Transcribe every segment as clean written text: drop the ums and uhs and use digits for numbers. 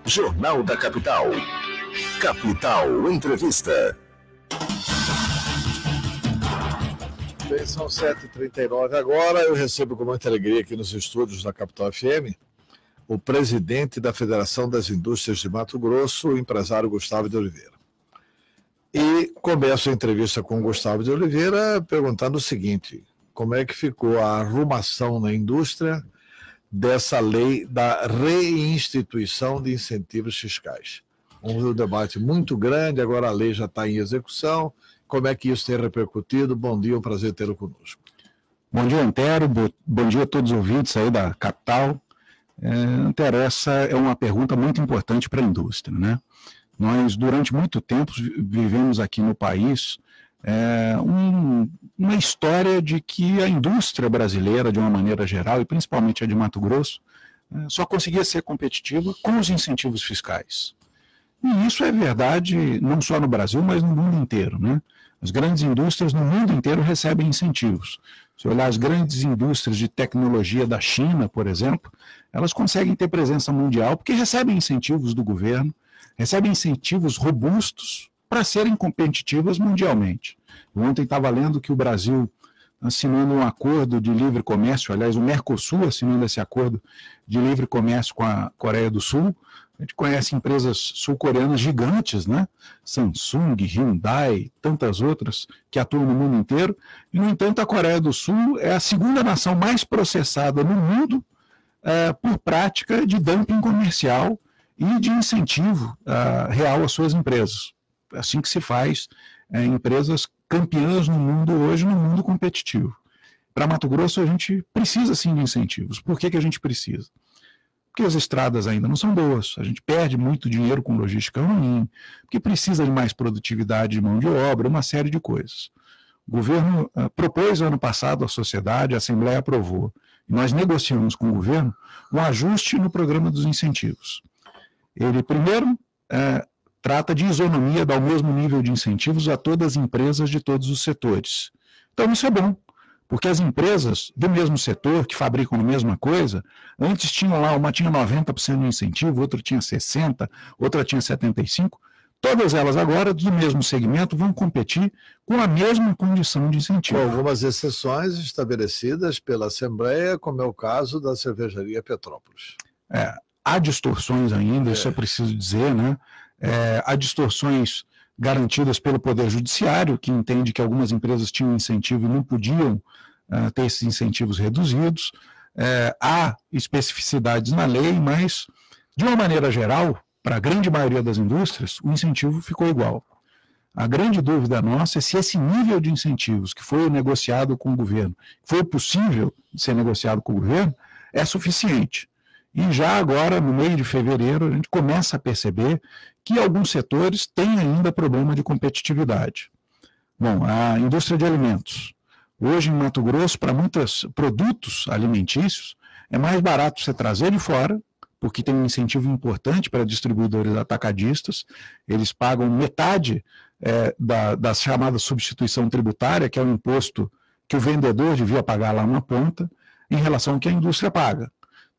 Jornal da Capital. Capital Entrevista. Bem, são 7h39 agora. Eu recebo com muita alegria aqui nos estúdios da Capital FM o presidente da Federação das Indústrias de Mato Grosso, o empresário Gustavo de Oliveira. E começo a entrevista com o Gustavo de Oliveira perguntando o seguinte: como é que ficou a arrumação na indústria dessa lei da reinstituição de incentivos fiscais? Um debate muito grande, agora a lei já está em execução. Como é que isso tem repercutido? Bom dia, um prazer tê-lo conosco. Bom dia, Antero. Bom dia a todos os ouvintes aí da Capital. Antero, essa é uma pergunta muito importante para a indústria, né? Nós, durante muito tempo, vivemos aqui no país uma história de que a indústria brasileira, de uma maneira geral, e principalmente a de Mato Grosso, só conseguia ser competitiva com os incentivos fiscais. E isso é verdade não só no Brasil, mas no mundo inteiro, né? As grandes indústrias no mundo inteiro recebem incentivos. Se olhar as grandes indústrias de tecnologia da China, por exemplo, elas conseguem ter presença mundial porque recebem incentivos do governo, recebem incentivos robustos para serem competitivas mundialmente. Ontem estava lendo que o Brasil, assinando um acordo de livre comércio, aliás, o Mercosul assinando esse acordo de livre comércio com a Coreia do Sul. A gente conhece empresas sul-coreanas gigantes, né? Samsung, Hyundai, tantas outras que atuam no mundo inteiro. E, no entanto, a Coreia do Sul é a segunda nação mais processada no mundo por prática de dumping comercial e de incentivo real às suas empresas. Assim que se faz empresas campeãs no mundo hoje, no mundo competitivo. Para Mato Grosso, a gente precisa sim de incentivos. Por que a gente precisa? Porque as estradas ainda não são boas, a gente perde muito dinheiro com logística ruim, porque precisa de mais produtividade de mão de obra, uma série de coisas. O governo propôs ano passado à sociedade, a Assembleia aprovou, e nós negociamos com o governo um ajuste no programa dos incentivos. Ele, primeiro, trata de isonomia, dar o mesmo nível de incentivos a todas as empresas de todos os setores. Então isso é bom, porque as empresas do mesmo setor, que fabricam a mesma coisa, antes tinham lá, uma tinha 90% de incentivo, outra tinha 60%, outra tinha 75%, todas elas agora, do mesmo segmento, vão competir com a mesma condição de incentivo. Com algumas exceções estabelecidas pela Assembleia, como é o caso da cervejaria Petrópolis. Há distorções ainda, isso é preciso dizer, né? Há distorções garantidas pelo Poder Judiciário, que entende que algumas empresas tinham incentivo e não podiam ter esses incentivos reduzidos. Há especificidades na lei, mas, de uma maneira geral, para a grande maioria das indústrias, o incentivo ficou igual. A grande dúvida nossa é se esse nível de incentivos que foi negociado com o governo, foi possível de ser negociado com o governo, é suficiente. E já agora, no mês de fevereiro, a gente começa a perceber que alguns setores têm ainda problema de competitividade. Bom, a indústria de alimentos. Hoje, em Mato Grosso, para muitos produtos alimentícios, é mais barato você trazer de fora, porque tem um incentivo importante para distribuidores atacadistas. Eles pagam metade da chamada substituição tributária, que é o imposto que o vendedor devia pagar lá na ponta, em relação ao que a indústria paga.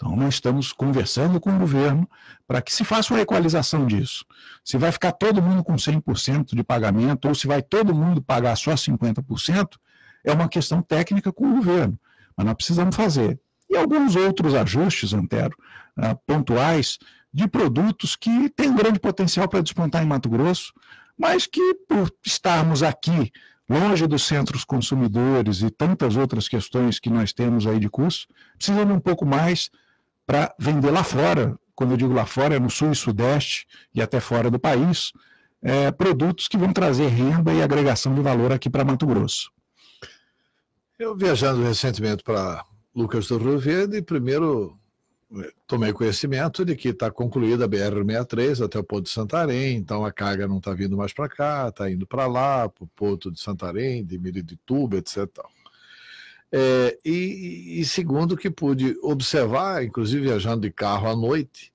Então, nós estamos conversando com o governo para que se faça uma equalização disso. Se vai ficar todo mundo com 100% de pagamento ou se vai todo mundo pagar só 50%, é uma questão técnica com o governo, mas nós precisamos fazer. E alguns outros ajustes, Antero, pontuais, de produtos que têm um grande potencial para despontar em Mato Grosso, mas que, por estarmos aqui, longe dos centros consumidores e tantas outras questões que nós temos aí de custo, precisam de um pouco mais para vender lá fora. Quando eu digo lá fora, é no sul e sudeste e até fora do país, produtos que vão trazer renda e agregação de valor aqui para Mato Grosso. Eu, viajando recentemente para Lucas do Rio Verde, primeiro tomei conhecimento de que está concluída a BR-63 até o Porto de Santarém, então a carga não está vindo mais para cá, está indo para lá, para o Porto de Santarém, de Miritituba, etc. E segundo que pude observar, inclusive viajando de carro à noite,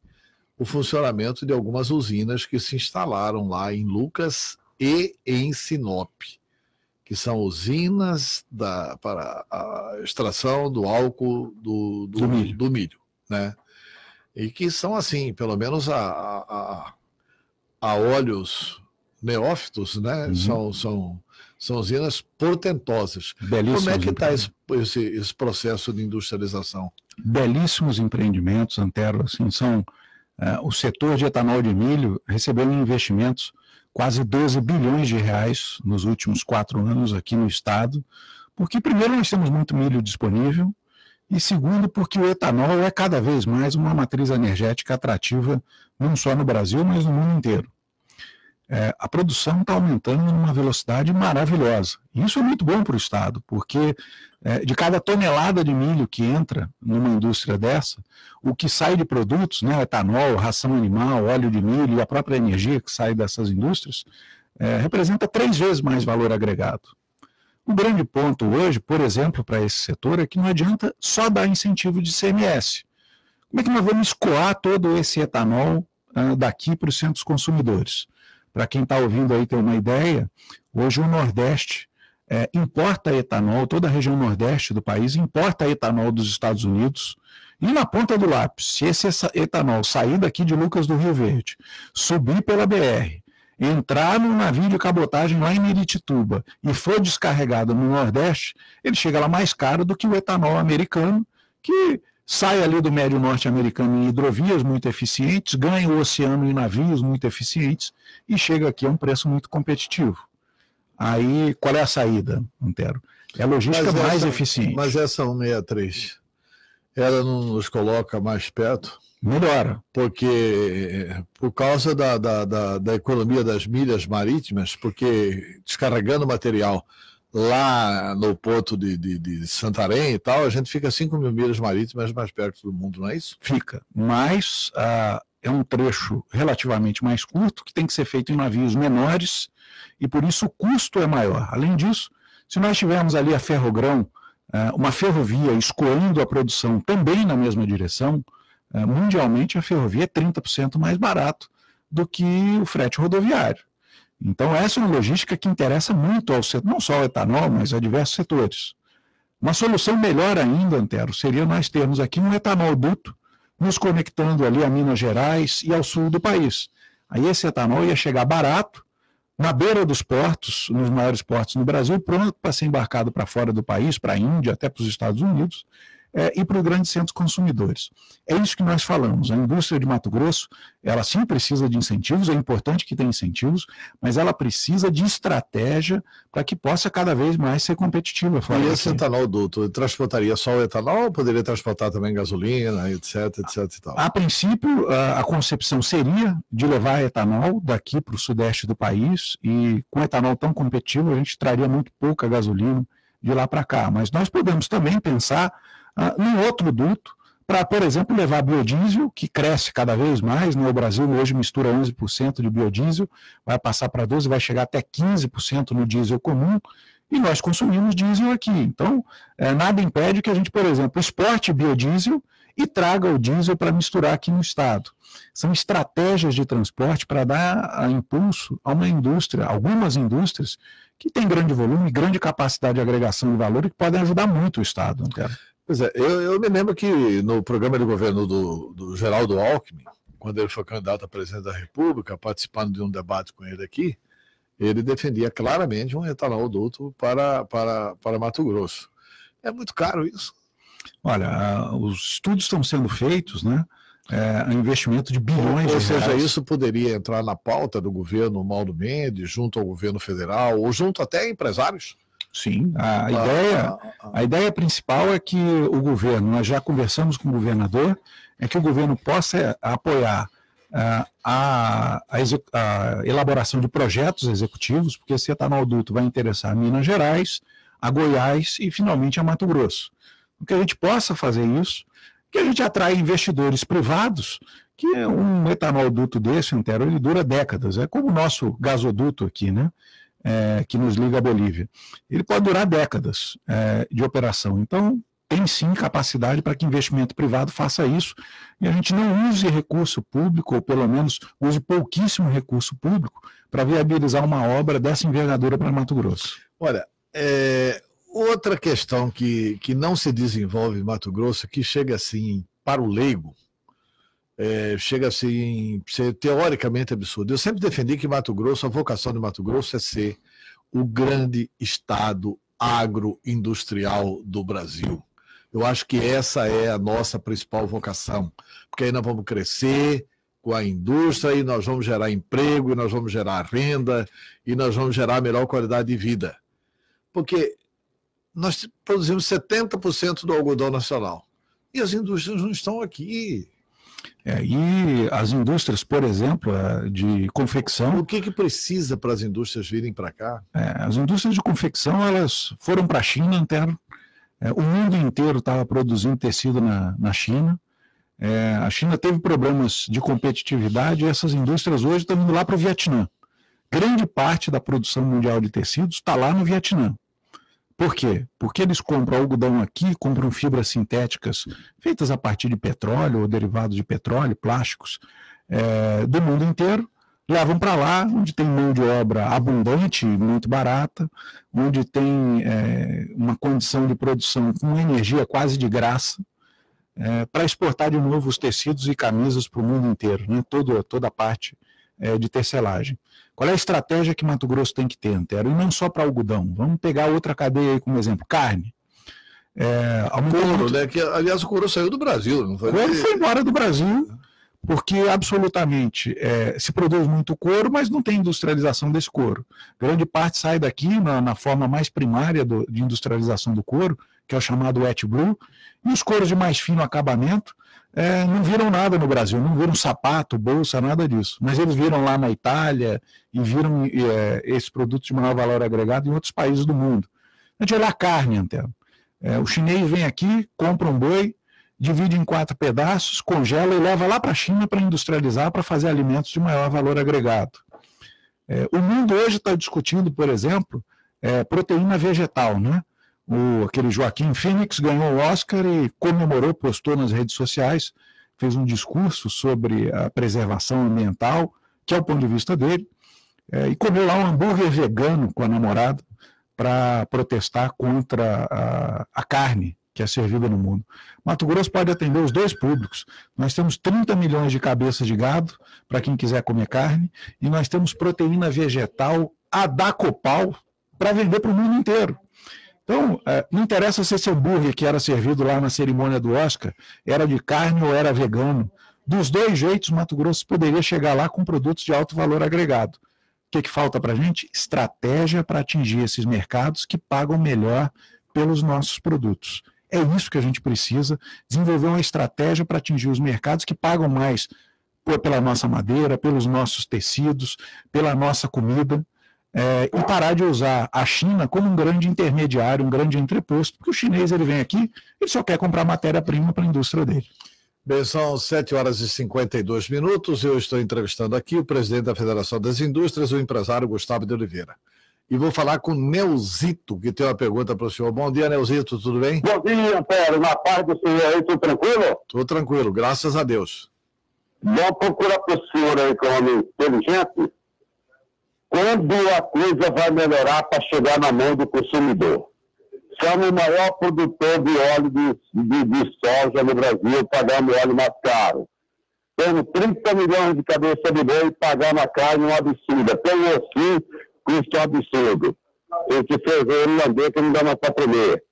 o funcionamento de algumas usinas que se instalaram lá em Lucas e em Sinop, que são usinas para a extração do álcool do milho. Né? e que são assim, pelo menos a olhos neófitos, né? São usinas portentosas. Como é que está esse processo de industrialização? Belíssimos empreendimentos, Antero, assim, o setor de etanol de milho recebeu investimentos quase 12 bilhões de reais nos últimos 4 anos aqui no estado, porque primeiro nós temos muito milho disponível, e segundo porque o etanol é cada vez mais uma matriz energética atrativa, não só no Brasil, mas no mundo inteiro. A produção está aumentando numa velocidade maravilhosa. Isso é muito bom para o estado, porque de cada tonelada de milho que entra numa indústria dessa, o que sai de produtos, né, etanol, ração animal, óleo de milho e a própria energia que sai dessas indústrias, representa 3 vezes mais valor agregado. O grande ponto hoje, por exemplo, para esse setor é que não adianta só dar incentivo de ICMS. Como é que nós vamos escoar todo esse etanol daqui para os centros consumidores? Para quem está ouvindo aí ter uma ideia, hoje o Nordeste importa etanol, toda a região Nordeste do país importa etanol dos Estados Unidos, e na ponta do lápis, se esse etanol sair daqui de Lucas do Rio Verde, subir pela BR, entrar num navio de cabotagem lá em Miritituba e for descarregado no Nordeste, ele chega lá mais caro do que o etanol americano, que sai ali do médio norte americano em hidrovias muito eficientes, ganha o oceano em navios muito eficientes e chega aqui a um preço muito competitivo. Aí, qual é a saída, Antero? É a logística mais eficiente. Mas essa 163, ela não nos coloca mais perto? Melhora. Porque, por causa da economia das milhas marítimas, porque descarregando material lá no porto de Santarém e tal, a gente fica 5.000 milhas marítimas mais perto do mundo, não é isso? Fica, mas é um trecho relativamente mais curto, que tem que ser feito em navios menores, e por isso o custo é maior. Além disso, se nós tivermos ali a Ferrogrão, uma ferrovia escoando a produção também na mesma direção, mundialmente a ferrovia é 30% mais barato do que o frete rodoviário. Então essa é uma logística que interessa muito ao setor, não só ao etanol, mas a diversos setores. Uma solução melhor ainda, Antero, seria nós termos aqui um etanol-duto nos conectando ali a Minas Gerais e ao sul do país. Aí esse etanol ia chegar barato, na beira dos portos, nos maiores portos no Brasil, pronto para ser embarcado para fora do país, para a Índia, até para os Estados Unidos, e para os grandes centros consumidores. É isso que nós falamos. A indústria de Mato Grosso, ela sim precisa de incentivos, é importante que tenha incentivos, mas ela precisa de estratégia para que possa cada vez mais ser competitiva. E esse etanol duto, transportaria só o etanol ou poderia transportar também gasolina, etc, etc e tal? A princípio, a concepção seria de levar etanol daqui para o sudeste do país, e com etanol tão competitivo a gente traria muito pouca gasolina de lá para cá. Mas nós podemos também pensar num outro duto, para, por exemplo, levar biodiesel, que cresce cada vez mais, né? O Brasil hoje mistura 11% de biodiesel, vai passar para 12%, vai chegar até 15% no diesel comum, e nós consumimos diesel aqui. Então, nada impede que a gente, por exemplo, exporte biodiesel e traga o diesel para misturar aqui no estado. São estratégias de transporte para dar impulso a uma indústria, algumas indústrias que têm grande volume, grande capacidade de agregação de valor e que podem ajudar muito o estado, Antero. Pois é, eu me lembro que no programa de governo do Geraldo Alckmin, quando ele foi candidato a presidente da República, participando de um debate com ele aqui, ele defendia claramente um etanol duto para Mato Grosso. É muito caro isso? Olha, os estudos estão sendo feitos, né? Investimento de bilhões de reais. Ou seja, isso poderia entrar na pauta do governo Mauro Mendes, junto ao governo federal, ou junto até a empresários? Sim, a ideia principal é que o governo, nós já conversamos com o governador, é que o governo possa apoiar a elaboração de projetos executivos, porque esse etanol duto vai interessar a Minas Gerais, a Goiás e finalmente a Mato Grosso. Que a gente possa fazer isso, que a gente atrai investidores privados, que um etanol duto desse, Antero, ele dura décadas, é como o nosso gasoduto aqui, né? Que nos liga à Bolívia. Ele pode durar décadas de operação. Então, tem sim capacidade para que investimento privado faça isso e a gente não use recurso público, ou pelo menos use pouquíssimo recurso público, para viabilizar uma obra dessa envergadura para Mato Grosso. Olha, outra questão que não se desenvolve em Mato Grosso, que chega assim para o leigo, chega assim, ser teoricamente absurdo. Eu sempre defendi que Mato Grosso, a vocação de Mato Grosso é ser o grande estado agroindustrial do Brasil. Eu acho que essa é a nossa principal vocação, porque aí nós vamos crescer com a indústria e nós vamos gerar emprego, e nós vamos gerar renda, e nós vamos gerar melhor qualidade de vida. Porque nós produzimos 70% do algodão nacional. E as indústrias não estão aqui. E as indústrias, por exemplo, de confecção... O que precisa para as indústrias virem para cá? As indústrias de confecção, elas foram para a China, inteiro. O mundo inteiro estava produzindo tecido na China. A China teve problemas de competitividade e essas indústrias hoje estão indo lá para o Vietnã. Grande parte da produção mundial de tecidos está lá no Vietnã. Por quê? Porque eles compram algodão aqui, compram fibras sintéticas feitas a partir de petróleo ou derivados de petróleo, plásticos, do mundo inteiro, levam para lá, onde tem mão de obra abundante, muito barata, onde tem uma condição de produção com energia quase de graça, para exportar de novo os tecidos e camisas para o mundo inteiro, né? Toda a parte de tecelagem. Qual é a estratégia que Mato Grosso tem que ter, Antero? E não só para algodão. Vamos pegar outra cadeia aí como exemplo, carne. Couro, né? Aliás, o couro saiu do Brasil. Não foi? O couro foi embora do Brasil, porque absolutamente se produz muito couro, mas não tem industrialização desse couro. Grande parte sai daqui na forma mais primária de industrialização do couro, que é o chamado wet blue, e os couros de mais fino acabamento não viram nada no Brasil, não viram sapato, bolsa, nada disso. Mas eles viram lá na Itália e viram esses produtos de maior valor agregado em outros países do mundo. A gente olha a carne, Antero. O chinês vem aqui, compra um boi, divide em 4 pedaços, congela e leva lá para a China para industrializar, para fazer alimentos de maior valor agregado. O mundo hoje está discutindo, por exemplo, proteína vegetal, né? Aquele Joaquim Phoenix ganhou o Oscar e comemorou, postou nas redes sociais, fez um discurso sobre a preservação ambiental, que é o ponto de vista dele, e comeu lá um hambúrguer vegano com a namorada para protestar contra a carne que é servida no mundo. Mato Grosso pode atender os dois públicos. Nós temos 30 milhões de cabeças de gado, para quem quiser comer carne, e nós temos proteína vegetal a dar copal para vender para o mundo inteiro. Então, não interessa se esse hambúrguer que era servido lá na cerimônia do Oscar era de carne ou era vegano. Dos dois jeitos, Mato Grosso poderia chegar lá com produtos de alto valor agregado. O que falta para a gente? Estratégia para atingir esses mercados que pagam melhor pelos nossos produtos. É isso que a gente precisa, desenvolver uma estratégia para atingir os mercados que pagam mais pela nossa madeira, pelos nossos tecidos, pela nossa comida. E parar de usar a China como um grande intermediário, um grande entreposto, porque o chinês ele vem aqui, ele só quer comprar matéria-prima para a indústria dele. Bem, são 7h52. Eu estou entrevistando aqui o presidente da Federação das Indústrias, o empresário Gustavo de Oliveira. E vou falar com o Neuzito, que tem uma pergunta para o senhor. Bom dia, Neuzito, tudo bem? Bom dia, Antero. Na paz do senhor aí, tudo tranquilo? Estou tranquilo, graças a Deus. Vamos procurar para o senhor aí, que é um homem inteligente. Quando a coisa vai melhorar para chegar na mão do consumidor? Somos o maior produtor de óleo de soja no Brasil, pagando óleo mais caro. Temos 30 milhões de cabeça de boi pagando a carne um absurdo. Tem assim, custo absurdo. Tem que fazer irlandês que não dá mais para comer.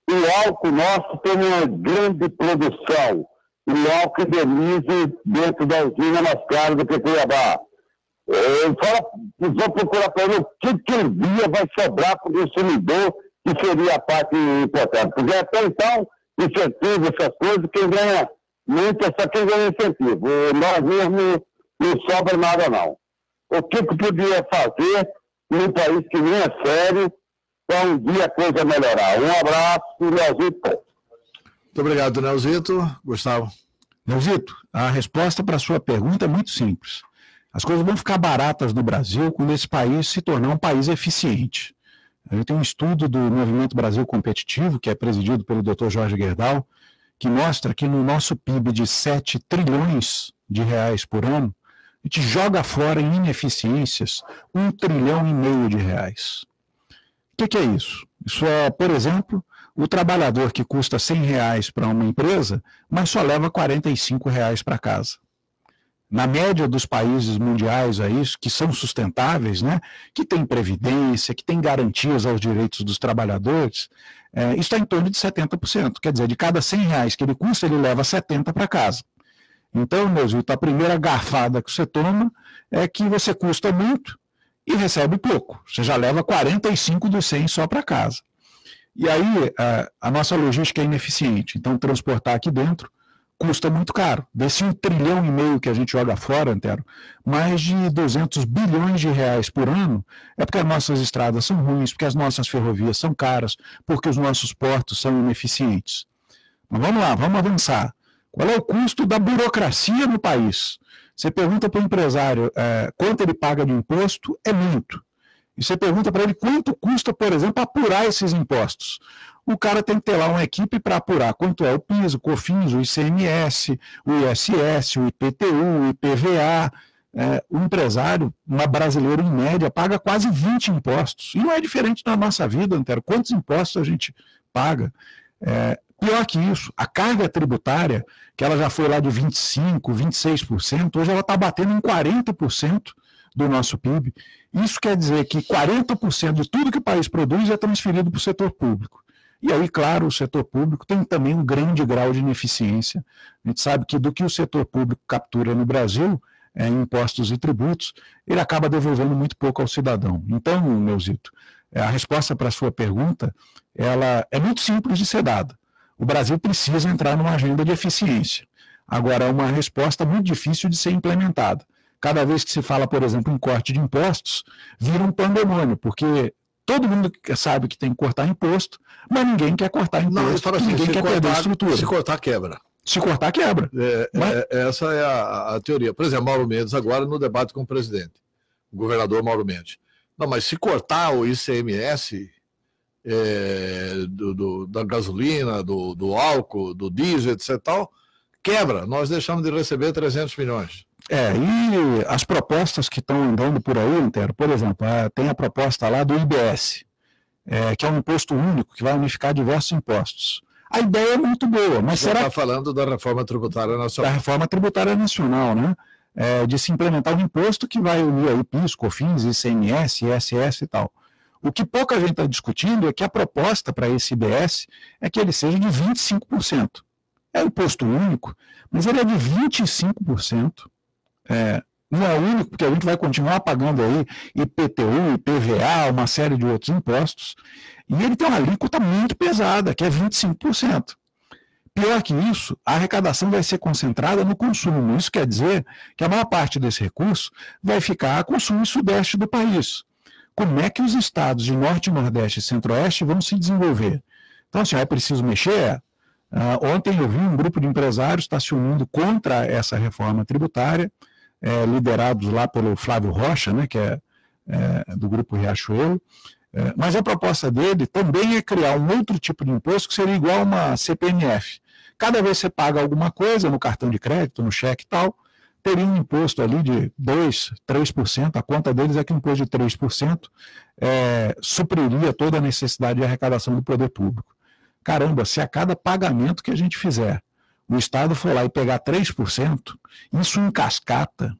O álcool nosso tem uma grande produção. O álcool Denise dentro da usina mais caro do que Cuiabá. Vou procurar para ele o que um dia vai sobrar para o consumidor, que seria a parte importante. Porque até então, incentivo, essas coisas, quem ganha muito é só quem ganha incentivo. Nós mesmos não sobra nada, não. O que podia fazer num país que nem é sério para um dia a coisa melhorar? Um abraço, Neuzito. Muito obrigado, Neuzito. Gustavo. Neuzito, a resposta para a sua pergunta é muito simples. As coisas vão ficar baratas no Brasil quando esse país se tornar um país eficiente. A gente tem um estudo do Movimento Brasil Competitivo, que é presidido pelo Dr. Jorge Gerdau, que mostra que no nosso PIB de 7 trilhões de reais por ano, a gente joga fora em ineficiências 1,5 trilhão de reais. O que é isso? Isso é, por exemplo, o trabalhador que custa R$100 para uma empresa, mas só leva R$45 para casa. Na média dos países mundiais aí, que são sustentáveis, né, que tem previdência, que tem garantias aos direitos dos trabalhadores, isso está em torno de 70%. Quer dizer, de cada R$100 que ele custa, ele leva 70 para casa. Então, Neuzito, a primeira garfada que você toma é que você custa muito e recebe pouco. Você já leva 45 dos 100 só para casa. E aí, a nossa logística é ineficiente. Então, transportar aqui dentro custa muito caro. Desse 1,5 trilhão que a gente joga fora, Antero, mais de 200 bilhões de reais por ano é porque as nossas estradas são ruins, porque as nossas ferrovias são caras, porque os nossos portos são ineficientes. Mas vamos lá, vamos avançar. Qual é o custo da burocracia no país? Você pergunta para o empresário quanto ele paga de imposto, é muito. E você pergunta para ele quanto custa, por exemplo, apurar esses impostos. O cara tem que ter lá uma equipe para apurar quanto é o PIS, o COFINS, o ICMS, o ISS, o IPTU, o IPVA. O empresário, uma brasileira em média, paga quase 20 impostos. E não é diferente na nossa vida, Antero. Quantos impostos a gente paga? Pior que isso, a carga tributária, que ela já foi lá de 25%, 26%, hoje ela está batendo em 40% do nosso PIB. Isso quer dizer que 40% de tudo que o país produz é transferido para o setor público. E aí, claro, o setor público tem também um grande grau de ineficiência. A gente sabe que do que o setor público captura no Brasil, em impostos e tributos, ele acaba devolvendo muito pouco ao cidadão. Então, Neuzito, a resposta para a sua pergunta, ela é muito simples de ser dada. O Brasil precisa entrar numa agenda de eficiência. Agora, é uma resposta muito difícil de ser implementada. Cada vez que se fala, por exemplo, em corte de impostos, vira um pandemônio, porque todo mundo sabe que tem que cortar imposto, mas ninguém quer cortar imposto, assim, ninguém quer perder a estrutura. Se cortar, quebra. Se cortar, quebra. Essa é a teoria. Por exemplo, Mauro Mendes, agora no debate com o presidente, o governador Mauro Mendes. Não, mas se cortar o ICMS da gasolina, do álcool, do diesel, etc. tal, quebra. Nós deixamos de receber 300 milhões. E as propostas que estão andando por aí, Antero, por exemplo, tem a proposta lá do IBS, que é um imposto único que vai unificar diversos impostos. A ideia é muito boa, mas será que... Você está falando da reforma tributária nacional. Da reforma tributária nacional, né? De se implementar um imposto que vai unir aí PIS, COFINS, ICMS, ISS e tal. O que pouca gente está discutindo é que a proposta para esse IBS é que ele seja de 25%. É um imposto único, mas ele é de 25%. Não é único, porque a gente vai continuar pagando aí IPTU, IPVA, uma série de outros impostos, e ele tem uma alíquota muito pesada, que é 25%. Pior que isso, a arrecadação vai ser concentrada no consumo. Isso quer dizer que a maior parte desse recurso vai ficar a consumo sudeste do país. Como é que os estados de Norte, Nordeste e Centro-Oeste vão se desenvolver? Então, assim, é preciso mexer. Ontem eu vi um grupo de empresários está se unindo contra essa reforma tributária, liderados lá pelo Flávio Rocha, né, que é do Grupo Riachuelo, mas a proposta dele também é criar um outro tipo de imposto que seria igual a uma CPMF. Cada vez que você paga alguma coisa no cartão de crédito, no cheque e tal, teria um imposto ali de 2%, 3%, a conta deles é que um imposto de 3% supriria toda a necessidade de arrecadação do poder público. Caramba, se a cada pagamento que a gente fizer, o Estado for lá e pegar 3%, isso em cascata,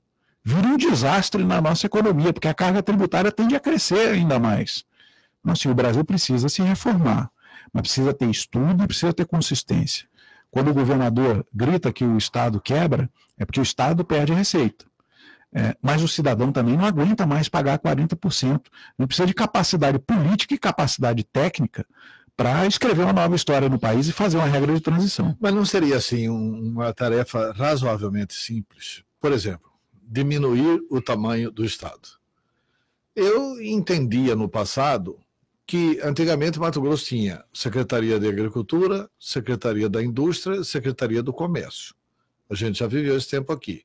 vira um desastre na nossa economia, porque a carga tributária tende a crescer ainda mais. Então, assim, o Brasil precisa se reformar, mas precisa ter estudo e precisa ter consistência. Quando o governador grita que o Estado quebra, é porque o Estado perde a receita. Mas o cidadão também não aguenta mais pagar 40%. Não precisa de capacidade política e capacidade técnica para escrever uma nova história no país e fazer uma regra de transição. Mas não seria, assim, uma tarefa razoavelmente simples? Por exemplo, diminuir o tamanho do Estado. Eu entendia no passado que antigamente Mato Grosso tinha Secretaria de Agricultura, Secretaria da Indústria, Secretaria do Comércio. A gente já viveu esse tempo aqui.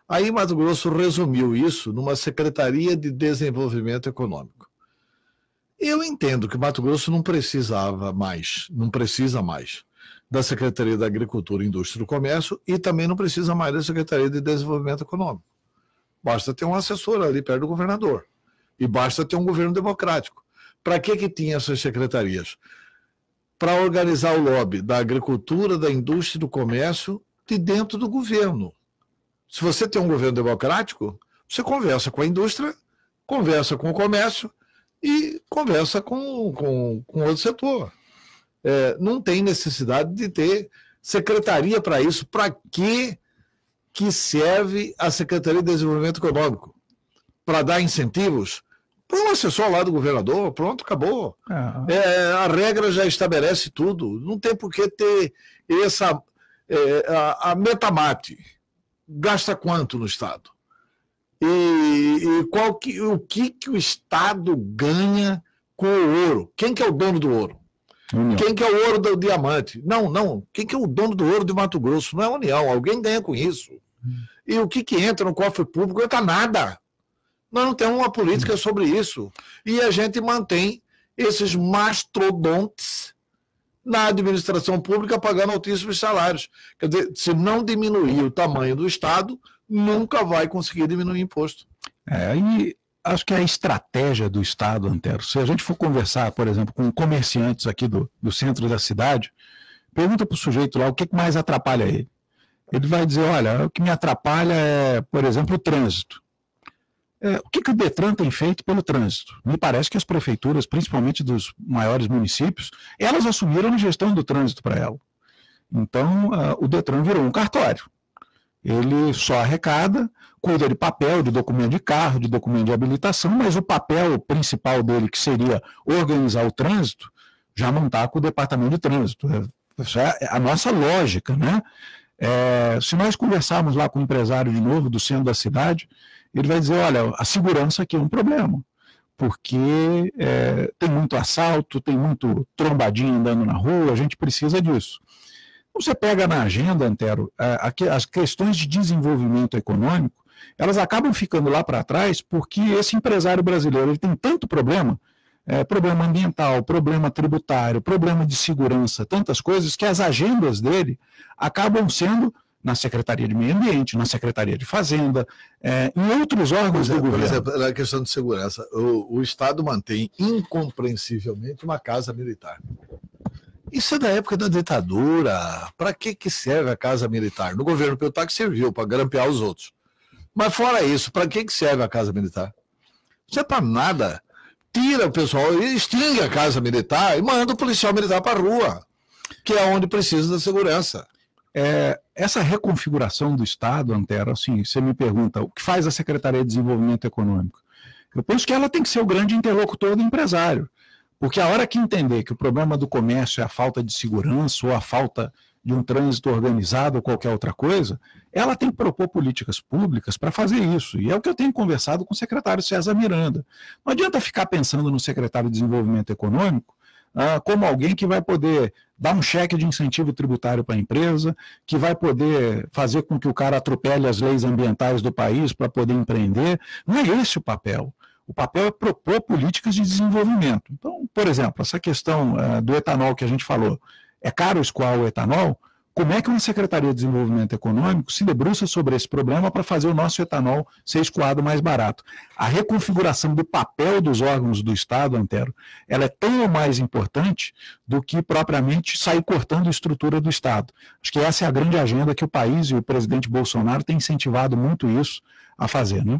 Aí Mato Grosso resumiu isso numa Secretaria de Desenvolvimento Econômico. Eu entendo que Mato Grosso não precisa mais da Secretaria da Agricultura, Indústria e do Comércio e também não precisa mais da Secretaria de Desenvolvimento Econômico. Basta ter um assessor ali perto do governador. E basta ter um governo democrático. Para que tinha essas secretarias? para organizar o lobby da agricultura, da indústria e do comércio de dentro do governo. Se você tem um governo democrático, você conversa com a indústria, conversa com o comércio e conversa com outro setor. Não tem necessidade de ter secretaria para isso. Para que serve a Secretaria de Desenvolvimento Econômico? Para dar incentivos? Para um assessor lá do governador, pronto, acabou. A regra já estabelece tudo. Não tem por que ter a Metamate. Gasta quanto no Estado? E o que o Estado ganha com o ouro? Quem que é o dono do ouro? União. Quem que é o ouro do diamante? Não. Quem que é o dono do ouro de Mato Grosso? Não é a União. Alguém ganha com isso. E o que entra no cofre público? Não entra nada. Nós não temos uma política sobre isso. E a gente mantém esses mastodontes na administração pública pagando altíssimos salários. Quer dizer, se não diminuir o tamanho do Estado, nunca vai conseguir diminuir imposto. E acho que a estratégia do Estado, Antero, se a gente for conversar, por exemplo, com comerciantes aqui do centro da cidade, pergunta para o sujeito lá o que mais atrapalha ele. Ele vai dizer, olha, o que me atrapalha é, por exemplo, o trânsito. O que o Detran tem feito pelo trânsito? Me parece que as prefeituras, principalmente dos maiores municípios, elas assumiram a gestão do trânsito para ela. Então, o Detran virou um cartório. Ele só arrecada, cuida de papel, de documento de carro, de documento de habilitação, mas o papel principal dele, que seria organizar o trânsito, já não está com o departamento de trânsito. Isso é a nossa lógica, né? Se nós conversarmos lá com o empresário de novo do centro da cidade, ele vai dizer, olha, a segurança aqui é um problema, porque tem muito assalto, tem muito trombadinho andando na rua, a gente precisa disso. Você pega na agenda, Antero, as questões de desenvolvimento econômico, elas acabam ficando lá para trás porque esse empresário brasileiro ele tem tanto problema, problema ambiental, problema tributário, problema de segurança, tantas coisas que as agendas dele acabam sendo na Secretaria de Meio Ambiente, na Secretaria de Fazenda, em outros órgãos do governo. Por exemplo, na questão de segurança, o Estado mantém incompreensivelmente uma casa militar. Isso é da época da ditadura. Para que serve a casa militar? No governo Peltac serviu para grampear os outros. Mas fora isso, para que serve a casa militar? Não é para nada. Tira o pessoal, extingue a casa militar e manda o policial militar para a rua, que é onde precisa da segurança. Essa reconfiguração do Estado, Antero, assim, você me pergunta, o que faz a Secretaria de Desenvolvimento Econômico? Eu penso que ela tem que ser o grande interlocutor do empresário. Porque a hora que entender que o problema do comércio é a falta de segurança ou a falta de um trânsito organizado ou qualquer outra coisa, ela tem que propor políticas públicas para fazer isso. E é o que eu tenho conversado com o secretário César Miranda. Não adianta ficar pensando no secretário de Desenvolvimento Econômico como alguém que vai poder dar um cheque de incentivo tributário para a empresa, que vai poder fazer com que o cara atropele as leis ambientais do país para poder empreender. Não é esse o papel. O papel é propor políticas de desenvolvimento. Então, por exemplo, essa questão do etanol que a gente falou, é caro escoar o etanol? Como é que uma Secretaria de Desenvolvimento Econômico se debruça sobre esse problema para fazer o nosso etanol ser escoado mais barato? A reconfiguração do papel dos órgãos do Estado, Antero, ela é tão ou mais importante do que propriamente sair cortando a estrutura do Estado. Acho que essa é a grande agenda que o país e o presidente Bolsonaro têm incentivado muito isso a fazer, né?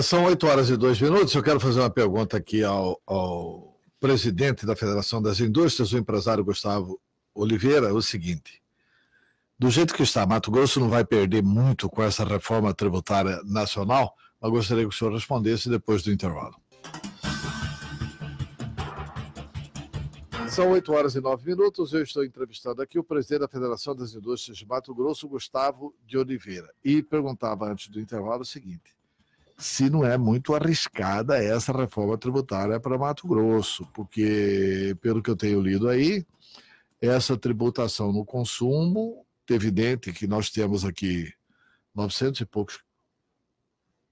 São 8h02. Eu quero fazer uma pergunta aqui ao presidente da Federação das Indústrias, o empresário Gustavo Oliveira, o seguinte: do jeito que está, Mato Grosso não vai perder muito com essa reforma tributária nacional? Eu gostaria que o senhor respondesse depois do intervalo. São 8h09. Eu estou entrevistando aqui o presidente da Federação das Indústrias de Mato Grosso, Gustavo de Oliveira, e perguntava antes do intervalo o seguinte: se não é muito arriscada essa reforma tributária para Mato Grosso, porque, pelo que eu tenho lido aí, essa tributação no consumo, é evidente que nós temos aqui 900 e poucos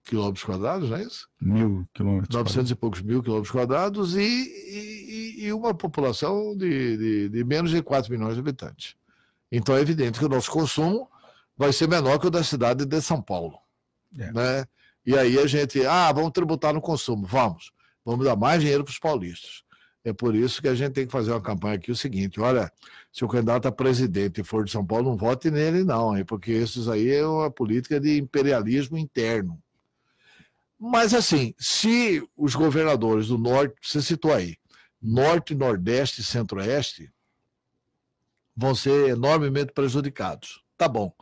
quilômetros quadrados, não é isso? 1.000 quilômetros. 900 e poucos mil quilômetros quadrados e uma população de menos de 4 milhões de habitantes. Então é evidente que o nosso consumo vai ser menor que o da cidade de São Paulo, né? E aí a gente, vamos tributar no consumo, vamos dar mais dinheiro para os paulistas. É por isso que a gente tem que fazer uma campanha aqui, o seguinte, olha, se o candidato a presidente for de São Paulo, não vote nele não, porque isso aí é uma política de imperialismo interno. Mas assim, se os governadores do Norte, você citou aí, Norte, Nordeste e Centro-Oeste, vão ser enormemente prejudicados. Tá bom.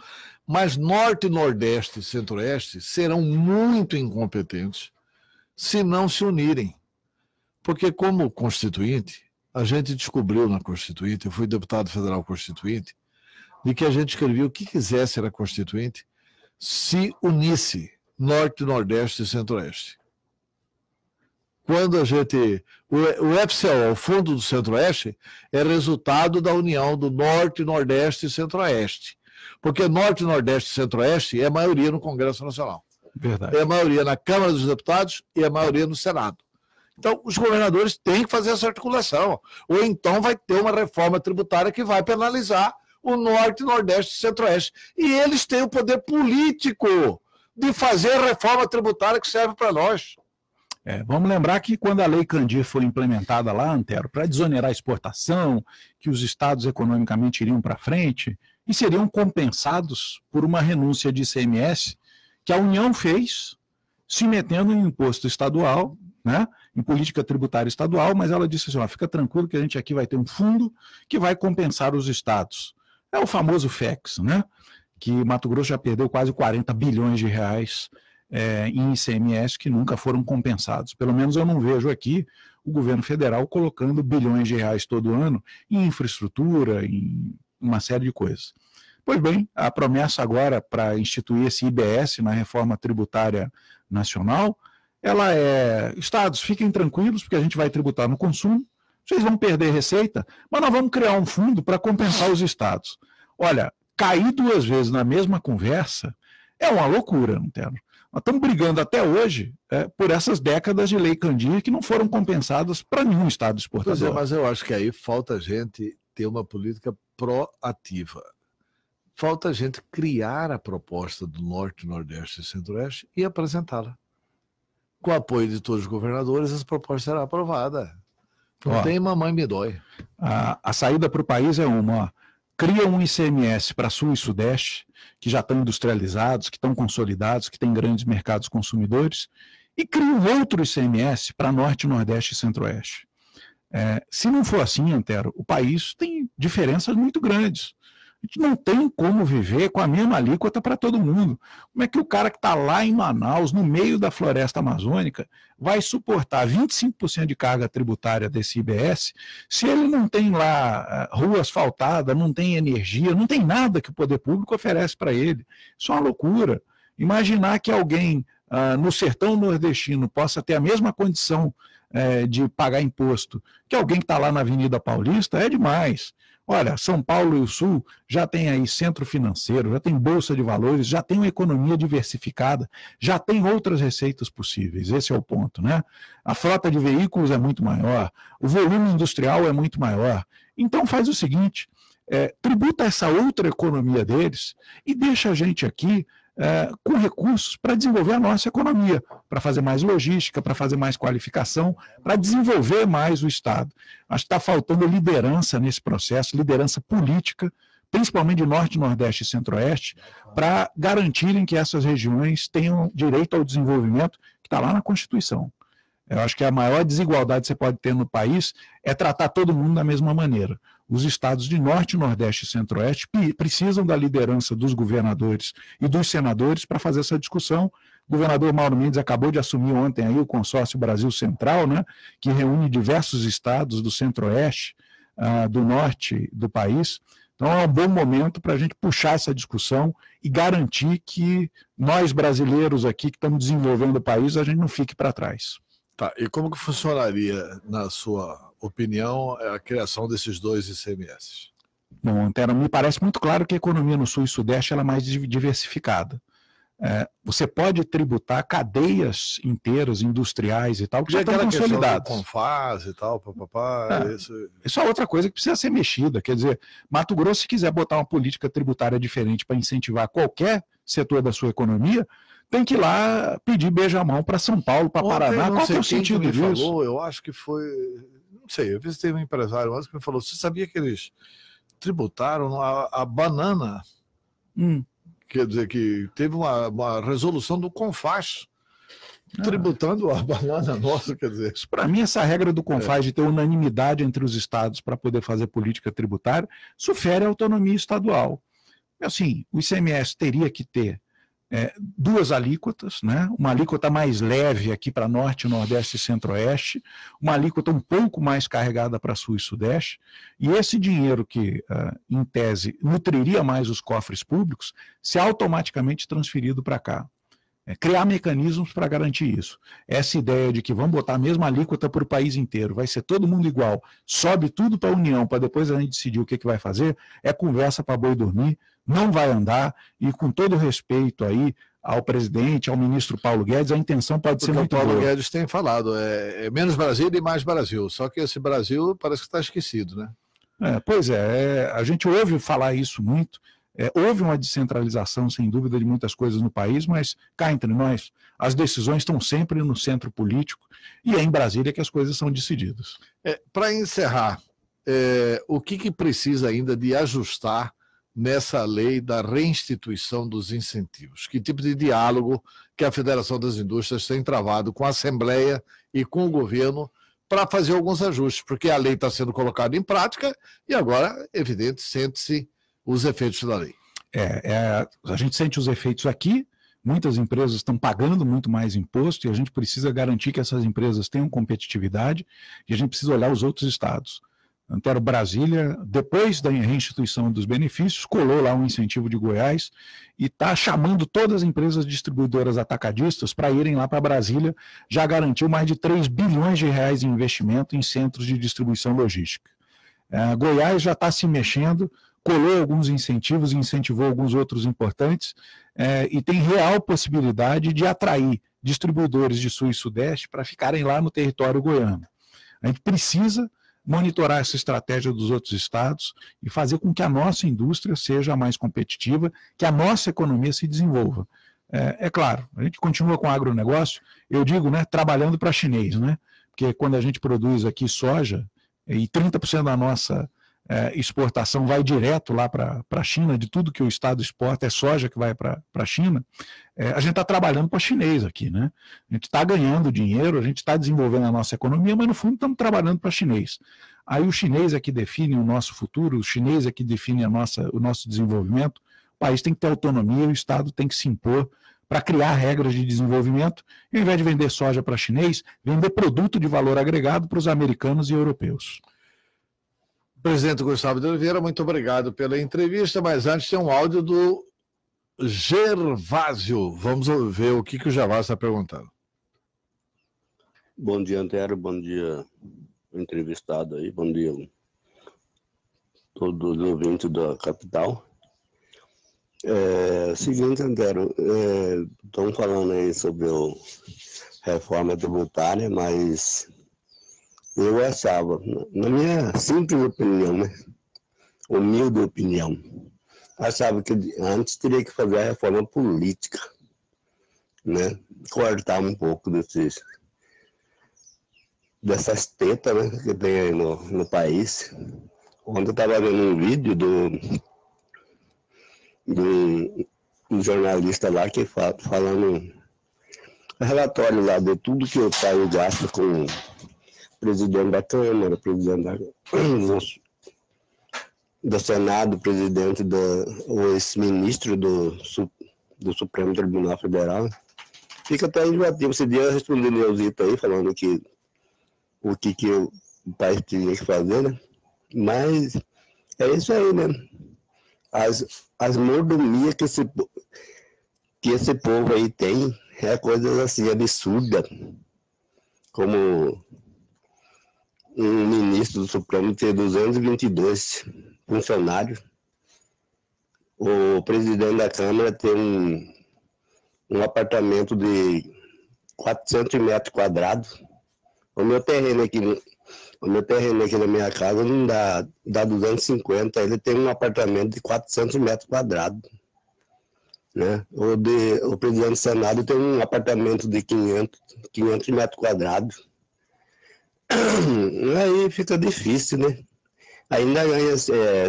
Mas Norte, Nordeste e Centro-Oeste serão muito incompetentes se não se unirem. Porque como constituinte, a gente descobriu na Constituinte, eu fui deputado federal constituinte, de que a gente escrevia o que quisesse na Constituinte, se unisse Norte, Nordeste e Centro-Oeste. Quando a gente... O FCO, o Fundo do Centro-Oeste, é resultado da união do Norte, Nordeste e Centro-Oeste. Porque Norte, Nordeste e Centro-Oeste é a maioria no Congresso Nacional. Verdade. É a maioria na Câmara dos Deputados e a maioria no Senado. Então, os governadores têm que fazer essa articulação. Ou então vai ter uma reforma tributária que vai penalizar o Norte, Nordeste e Centro-Oeste. E eles têm o poder político de fazer a reforma tributária que serve para nós. Vamos lembrar que quando a Lei Candir foi implementada lá, Antero, para desonerar a exportação, que os estados economicamente iriam para frente e seriam compensados por uma renúncia de ICMS que a União fez, se metendo em imposto estadual, né, em política tributária estadual, mas ela disse assim, ó, fica tranquilo que a gente aqui vai ter um fundo que vai compensar os estados. É o famoso FEX, né, que Mato Grosso já perdeu quase 40 bilhões de reais em ICMS que nunca foram compensados. Pelo menos eu não vejo aqui o governo federal colocando bilhões de reais todo ano em infraestrutura, em uma série de coisas. Pois bem, a promessa agora para instituir esse IBS na reforma tributária nacional, ela é, estados, fiquem tranquilos, porque a gente vai tributar no consumo, vocês vão perder receita, mas nós vamos criar um fundo para compensar os estados. Olha, cair duas vezes na mesma conversa é uma loucura, não tem? Nós estamos brigando até hoje por essas décadas de Lei Candir que não foram compensadas para nenhum estado exportador. Pois é, mas eu acho que aí falta a gente ter uma política proativa. Falta a gente criar a proposta do Norte, Nordeste e Centro-Oeste e apresentá-la. Com o apoio de todos os governadores, essa proposta será aprovada. Não tem mamãe me dói. A saída para o país é uma, cria um ICMS para Sul e Sudeste, que já estão industrializados, que estão consolidados, que têm grandes mercados consumidores, e cria um outro ICMS para Norte, Nordeste e Centro-Oeste. Se não for assim, Antero, o país tem diferenças muito grandes. A gente não tem como viver com a mesma alíquota para todo mundo. Como é que o cara que está lá em Manaus, no meio da floresta amazônica, vai suportar 25% de carga tributária desse IBS se ele não tem lá rua asfaltada, não tem energia, não tem nada que o poder público oferece para ele? Isso é uma loucura. Imaginar que alguém no sertão nordestino possa ter a mesma condição de pagar imposto que alguém que está lá na Avenida Paulista é demais. Olha, São Paulo e o Sul já tem aí centro financeiro, já tem bolsa de valores, já tem uma economia diversificada, já tem outras receitas possíveis, esse é o ponto, né? A frota de veículos é muito maior, o volume industrial é muito maior. Então faz o seguinte, tributa essa outra economia deles e deixa a gente aqui com recursos para desenvolver a nossa economia, para fazer mais logística, para fazer mais qualificação, para desenvolver mais o Estado. Acho que está faltando liderança nesse processo, liderança política, principalmente de Norte, Nordeste e Centro-Oeste, para garantirem que essas regiões tenham direito ao desenvolvimento que está lá na Constituição. Eu acho que a maior desigualdade que você pode ter no país é tratar todo mundo da mesma maneira. Os estados de Norte, Nordeste e Centro-Oeste precisam da liderança dos governadores e dos senadores para fazer essa discussão. O governador Mauro Mendes acabou de assumir ontem aí o consórcio Brasil Central, né, que reúne diversos estados do Centro-Oeste, do Norte do país. Então é um bom momento para a gente puxar essa discussão e garantir que nós brasileiros aqui que estamos desenvolvendo o país, a gente não fique para trás. Tá, e como que funcionaria, na sua opinião, a criação desses dois ICMS? Bom, Antero, me parece muito claro que a economia no Sul e Sudeste ela é mais diversificada. Você pode tributar cadeias inteiras, industriais e tal, que já estão consolidadas. Confaz e tal, Isso é outra coisa que precisa ser mexida. Quer dizer, Mato Grosso, se quiser botar uma política tributária diferente para incentivar qualquer setor da sua economia, tem que ir lá pedir beijamão para São Paulo, para Paraná. Qual que é o sentido disso? Falou, eu acho que foi... não sei, eu visitei um empresário antes que me falou, você sabia que eles tributaram a banana? Quer dizer, que teve uma resolução do CONFAS tributando a banana nossa, quer dizer. Para mim, essa regra do CONFAS de ter unanimidade entre os estados para poder fazer política tributária, isso fere a autonomia estadual. Assim, o ICMS teria que ter duas alíquotas, né? Uma alíquota mais leve aqui para Norte, Nordeste e Centro-Oeste, uma alíquota um pouco mais carregada para Sul e Sudeste, e esse dinheiro que, em tese, nutriria mais os cofres públicos, ser automaticamente transferido para cá. Criar mecanismos para garantir isso. Essa ideia de que vamos botar a mesma alíquota para o país inteiro, vai ser todo mundo igual, sobe tudo para a União, para depois a gente decidir o que vai fazer, é conversa para boi dormir, não vai andar, e com todo respeito aí ao presidente, ao ministro Paulo Guedes, a intenção pode ser muito boa. O Paulo Guedes tem falado, é menos Brasil e mais Brasil, só que esse Brasil parece que está esquecido, né? Pois é, a gente ouve falar isso muito. Houve uma descentralização, sem dúvida, de muitas coisas no país, mas cá entre nós, as decisões estão sempre no centro político e é em Brasília que as coisas são decididas. Para encerrar, o que precisa ainda de ajustar nessa lei da reinstituição dos incentivos? Que tipo de diálogo que a Federação das Indústrias tem travado com a Assembleia e com o governo para fazer alguns ajustes? Porque a lei está sendo colocada em prática e agora, evidente, sente-se os efeitos da lei. A gente sente os efeitos aqui, muitas empresas estão pagando muito mais imposto e a gente precisa garantir que essas empresas tenham competitividade e a gente precisa olhar os outros estados. Antero Brasília, depois da reinstituição dos benefícios, colou lá um incentivo de Goiás e está chamando todas as empresas distribuidoras atacadistas para irem lá para Brasília, já garantiu mais de 3 bilhões de reais em investimento em centros de distribuição logística. Goiás já está se mexendo, colou alguns incentivos e incentivou alguns outros importantes e tem real possibilidade de atrair distribuidores de Sul e Sudeste para ficarem lá no território goiano. A gente precisa monitorar essa estratégia dos outros estados e fazer com que a nossa indústria seja mais competitiva, que a nossa economia se desenvolva. Claro, a gente continua com o agronegócio, eu digo, né, trabalhando para chinês, né? Porque quando a gente produz aqui soja, e 30% da nossa exportação vai direto lá para a China, de tudo que o Estado exporta é soja que vai para a China, a gente está trabalhando para chinês aqui, né? A gente está ganhando dinheiro, a gente está desenvolvendo a nossa economia, mas no fundo estamos trabalhando para chinês. Aí o chinês é que define o nosso futuro, o chinês é que define o nosso desenvolvimento, o país tem que ter autonomia, o Estado tem que se impor para criar regras de desenvolvimento, e ao invés de vender soja para chinês, vender produto de valor agregado para os americanos e europeus. Presidente Gustavo de Oliveira, muito obrigado pela entrevista, mas antes tem um áudio do Gervásio. Vamos ver o que o Gervásio está perguntando. Bom dia, Antero, bom dia, entrevistado aí, bom dia todos os ouvintes da capital. Seguinte, Antero, estão falando aí sobre a reforma tributária, mas eu achava, na minha simples opinião, né, humilde opinião, achava que antes teria que fazer a reforma política, né, cortar um pouco dessas tetas, né, que tem aí no país. Ontem eu estava vendo um vídeo do jornalista lá que falando relatório lá de tudo que o país gasta com presidente da Câmara, presidente do Senado, presidente o ex-ministro do Supremo Tribunal Federal. Fica até enjoativo. Esse dia eu respondi no Leozito aí, falando que o que o país tinha que fazer, né? Mas é isso aí, né? As mordomias que esse povo aí tem é coisas assim absurdas, como um ministro do Supremo ter 222 funcionários, o presidente da Câmara ter um apartamento de 400 metros quadrados. O meu terreno aqui na minha casa não dá 250, ele tem um apartamento de 400 metros quadrados. Né? O presidente do Senado tem um apartamento de 500 metros quadrados. Aí fica difícil, né? Ainda ganha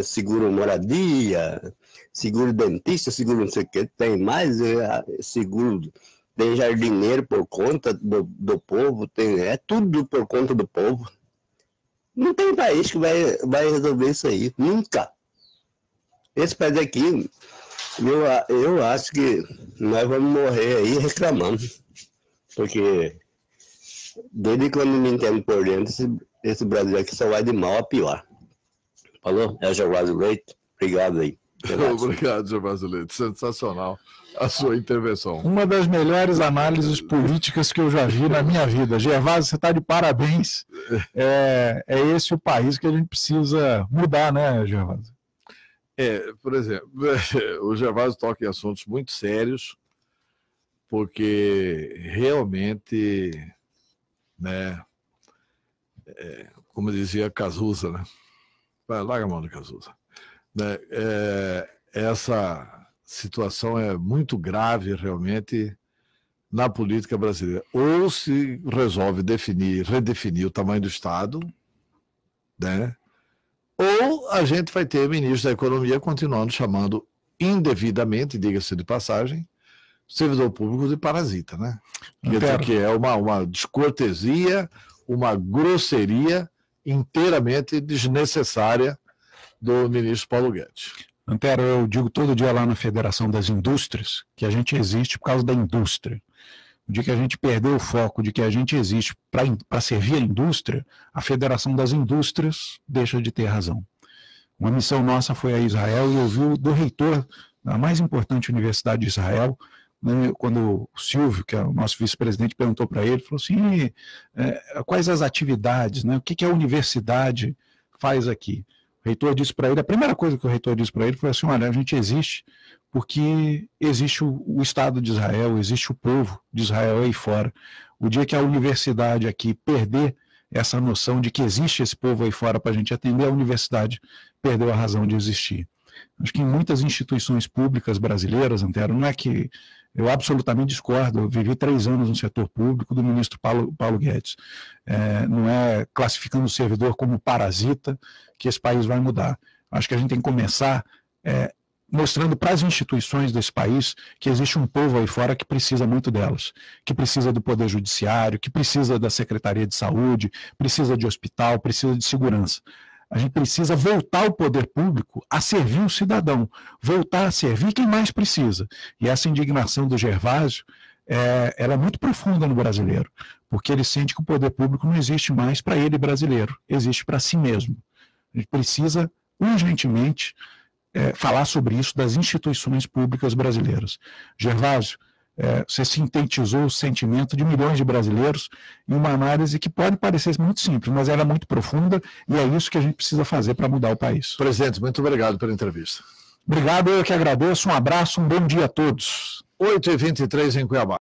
seguro moradia, seguro dentista, seguro não sei o que, tem mais, seguro, tem jardineiro por conta do povo, é tudo por conta do povo. Não tem país que vai resolver isso aí, nunca. Esse país aqui, eu acho que nós vamos morrer aí reclamando, porque desde quando me entendo por dentro, esse Brasil aqui só vai de mal a pior. Falou? É o Gervásio Leite. Obrigado aí. Obrigado, Gervásio Leite. Sensacional a sua intervenção. Uma das melhores análises políticas que eu já vi na minha vida. Gervásio, você está de parabéns. É esse o país que a gente precisa mudar, né, Gervásio? Por exemplo, o Gervásio toca em assuntos muito sérios, porque realmente, né, como dizia Cazuza, né? Vai, larga a mão do Cazuza. Né? Essa situação é muito grave, realmente, na política brasileira. Ou se resolve redefinir o tamanho do Estado, né? Ou a gente vai ter ministro da Economia continuando chamando indevidamente, diga-se de passagem, servidor público de parasita, né? Que é uma descortesia, uma grosseria inteiramente desnecessária do ministro Paulo Guedes. Antero, eu digo todo dia lá na Federação das Indústrias que a gente existe por causa da indústria. O dia que a gente perdeu o foco de que a gente existe para servir a indústria, a Federação das Indústrias deixa de ter razão. Uma missão nossa foi a Israel e ouviu do reitor da mais importante universidade de Israel, né, quando o Silvio, que é o nosso vice-presidente, perguntou para ele, falou assim, quais as atividades, né, o que a universidade faz aqui? O reitor disse para ele, a primeira coisa que o reitor disse para ele foi assim, olha, a gente existe porque existe o Estado de Israel, existe o povo de Israel aí fora. O dia que a universidade aqui perder essa noção de que existe esse povo aí fora para a gente atender, a universidade perdeu a razão de existir. Acho que em muitas instituições públicas brasileiras, Antero, não é que eu absolutamente discordo, eu vivi 3 anos no setor público do ministro Paulo Guedes. Não é classificando o servidor como parasita que esse país vai mudar. Acho que a gente tem que começar mostrando para as instituições desse país que existe um povo aí fora que precisa muito delas, que precisa do Poder Judiciário, que precisa da Secretaria de Saúde, precisa de hospital, precisa de segurança. A gente precisa voltar o poder público a servir o cidadão, voltar a servir quem mais precisa. E essa indignação do Gervásio, ela é muito profunda no brasileiro, porque ele sente que o poder público não existe mais para ele brasileiro, existe para si mesmo. A gente precisa urgentemente falar sobre isso das instituições públicas brasileiras. Gervásio, você sintetizou o sentimento de milhões de brasileiros em uma análise que pode parecer muito simples, mas ela é muito profunda e é isso que a gente precisa fazer para mudar o país. Presidente, muito obrigado pela entrevista. Obrigado, eu que agradeço. Um abraço, um bom dia a todos. 8h23 em Cuiabá.